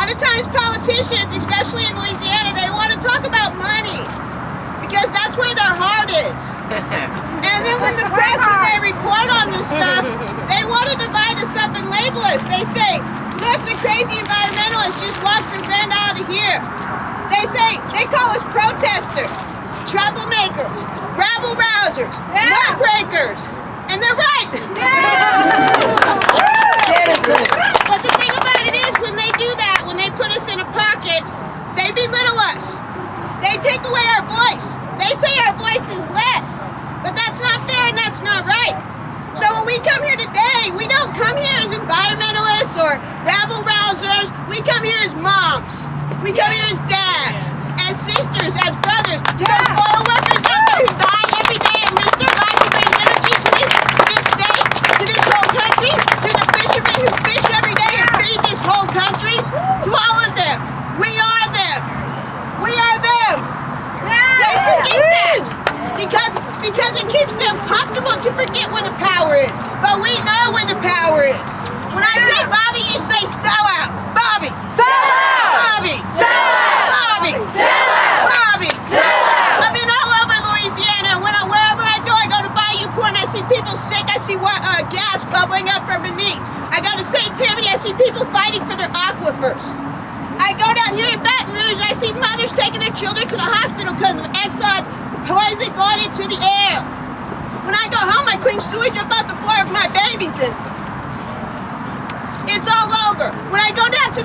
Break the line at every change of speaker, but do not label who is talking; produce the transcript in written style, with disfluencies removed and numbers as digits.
lot of times politicians, especially in Louisiana, they want to talk about money because that's where their heart is. And then when the press, when they report on this stuff, they want to divide us up and label us. They say, look, the crazy environmentalists just walked from Grand Isle to here. They say, they call us protesters, troublemakers, rabble-rousers, muckrakers. And they're right. But the thing about it is, when they do that, when they put us in a pocket, they belittle us. They take away our voice. They say our voice is less. But that's not fair and that's not right. So when we come here today, we don't come here as environmentalists or rabble-rousers. We come here as moms. We come here as dads, as sisters, as brothers, to those oil workers out there who die every day and risk their life to bring energy to this state, to this whole country, to the fishermen who fish every day and feed this whole country, to all of them. We are them. We are them. They forget that because it keeps them comfortable to forget where the power is. But we know where the power is. When I say Bobby, you say sell out. Bobby. Sell out. Bobby. Sell out. Bobby. Sell out. Bobby. Sell out. I've been all over Louisiana. Wherever I go to Bayou Corn. I see people sick. I see gas bubbling up from beneath. I go to St. Tammany. I see people fighting for their aquifers. I go down here in Baton Rouge. I see mothers taking their children to the hospital because of exodes, poison going into the air. When I go home, I clean sewage up off the floor of my babies and it's all over. When I go down to